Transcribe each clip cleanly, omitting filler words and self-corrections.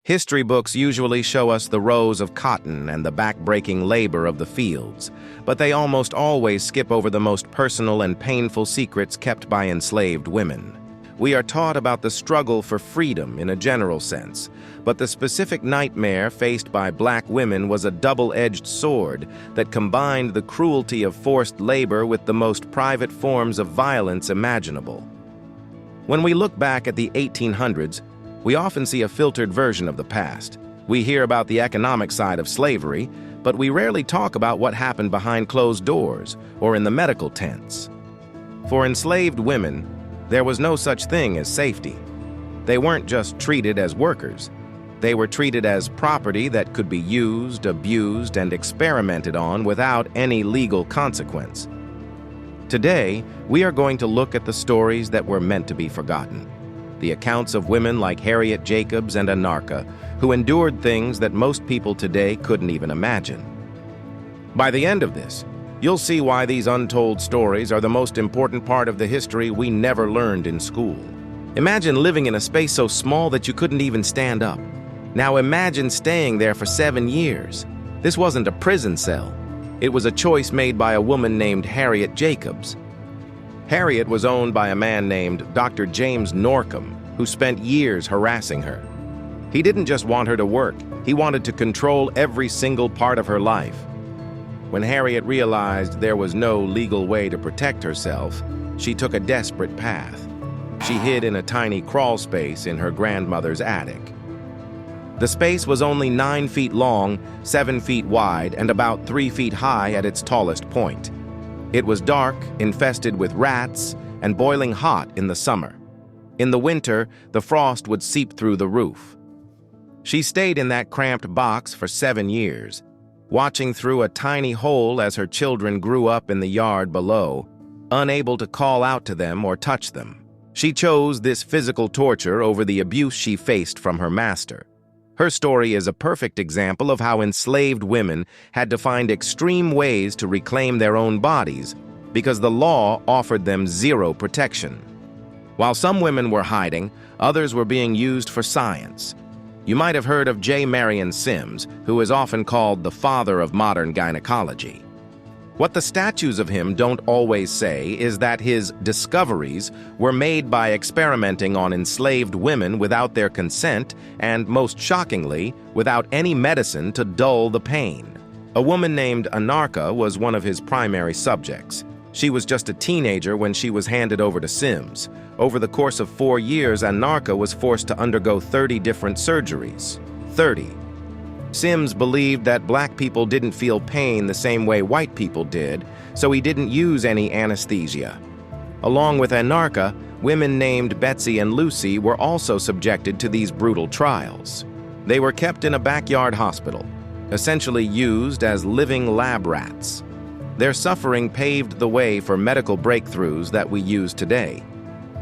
History books usually show us the rows of cotton and the back-breaking labor of the fields, but they almost always skip over the most personal and painful secrets kept by enslaved women. We are taught about the struggle for freedom in a general sense, but the specific nightmare faced by black women was a double-edged sword that combined the cruelty of forced labor with the most private forms of violence imaginable. When we look back at the 1800s, we often see a filtered version of the past. We hear about the economic side of slavery, but we rarely talk about what happened behind closed doors or in the medical tents. For enslaved women, there was no such thing as safety. They weren't just treated as workers. They were treated as property that could be used, abused, and experimented on without any legal consequence. Today, we are going to look at the stories that were meant to be forgotten. The accounts of women like Harriet Jacobs and Anarcha, who endured things that most people today couldn't even imagine. By the end of this, you'll see why these untold stories are the most important part of the history we never learned in school. Imagine living in a space so small that you couldn't even stand up. Now imagine staying there for 7 years. This wasn't a prison cell. It was a choice made by a woman named Harriet Jacobs. Harriet was owned by a man named Dr. James Norcom, who spent years harassing her. He didn't just want her to work, he wanted to control every single part of her life. When Harriet realized there was no legal way to protect herself, she took a desperate path. She hid in a tiny crawl space in her grandmother's attic. The space was only 9 feet long, 7 feet wide, and about 3 feet high at its tallest point. It was dark, infested with rats, and boiling hot in the summer. In the winter, the frost would seep through the roof. She stayed in that cramped box for 7 years, watching through a tiny hole as her children grew up in the yard below, unable to call out to them or touch them. She chose this physical torture over the abuse she faced from her master. Her story is a perfect example of how enslaved women had to find extreme ways to reclaim their own bodies because the law offered them zero protection. While some women were hiding, others were being used for science. You might have heard of J. Marion Sims, who is often called the father of modern gynecology. What the statues of him don't always say is that his discoveries were made by experimenting on enslaved women without their consent and, most shockingly, without any medicine to dull the pain. A woman named Anarcha was one of his primary subjects. She was just a teenager when she was handed over to Sims. Over the course of 4 years, Anarcha was forced to undergo 30 different surgeries. 30. Sims believed that black people didn't feel pain the same way white people did, so he didn't use any anesthesia. Along with Anarcha, women named Betsy and Lucy were also subjected to these brutal trials. They were kept in a backyard hospital, essentially used as living lab rats. Their suffering paved the way for medical breakthroughs that we use today.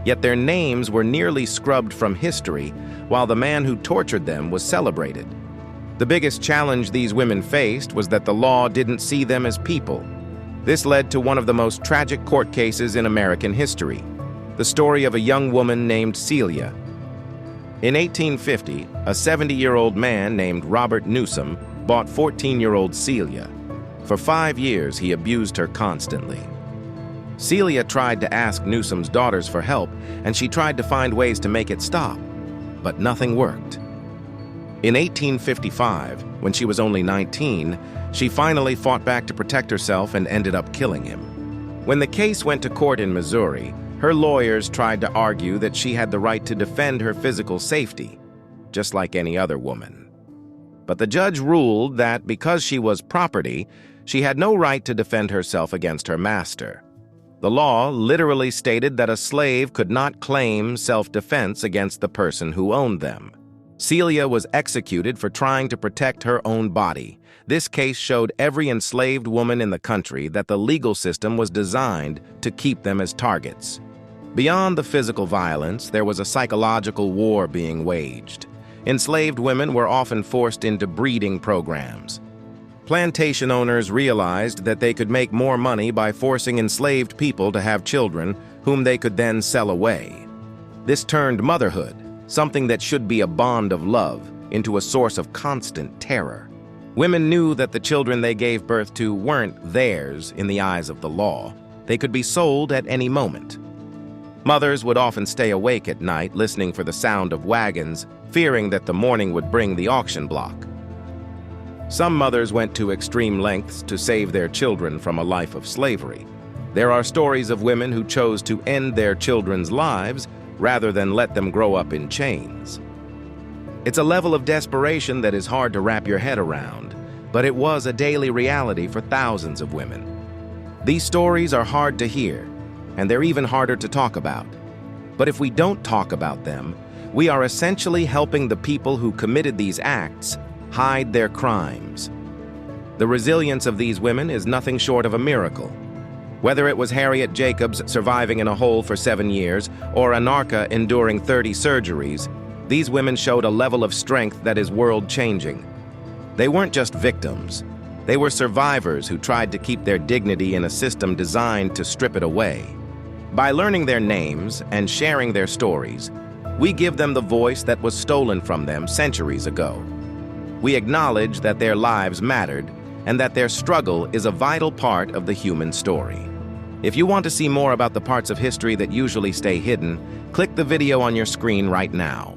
Yet their names were nearly scrubbed from history, while the man who tortured them was celebrated. The biggest challenge these women faced was that the law didn't see them as people. This led to one of the most tragic court cases in American history, the story of a young woman named Celia. In 1850, a 70-year-old man named Robert Newsom bought 14-year-old Celia. For 5 years, he abused her constantly. Celia tried to ask Newsom's daughters for help, and she tried to find ways to make it stop, but nothing worked. In 1855, when she was only 19, she finally fought back to protect herself and ended up killing him. When the case went to court in Missouri, her lawyers tried to argue that she had the right to defend her physical safety, just like any other woman. But the judge ruled that because she was property, she had no right to defend herself against her master. The law literally stated that a slave could not claim self-defense against the person who owned them. Celia was executed for trying to protect her own body. This case showed every enslaved woman in the country that the legal system was designed to keep them as targets. Beyond the physical violence, there was a psychological war being waged. Enslaved women were often forced into breeding programs. Plantation owners realized that they could make more money by forcing enslaved people to have children, whom they could then sell away. This turned motherhood, something that should be a bond of love, into a source of constant terror. Women knew that the children they gave birth to weren't theirs in the eyes of the law. They could be sold at any moment. Mothers would often stay awake at night listening for the sound of wagons, fearing that the morning would bring the auction block. Some mothers went to extreme lengths to save their children from a life of slavery. There are stories of women who chose to end their children's lives rather than let them grow up in chains. It's a level of desperation that is hard to wrap your head around, but it was a daily reality for thousands of women. These stories are hard to hear, and they're even harder to talk about. But if we don't talk about them, we are essentially helping the people who committed these acts hide their crimes. The resilience of these women is nothing short of a miracle. Whether it was Harriet Jacobs surviving in a hole for 7 years or Anarcha enduring 30 surgeries, these women showed a level of strength that is world-changing. They weren't just victims. They were survivors who tried to keep their dignity in a system designed to strip it away. By learning their names and sharing their stories, we give them the voice that was stolen from them centuries ago. We acknowledge that their lives mattered and that their struggle is a vital part of the human story. If you want to see more about the parts of history that usually stay hidden, click the video on your screen right now.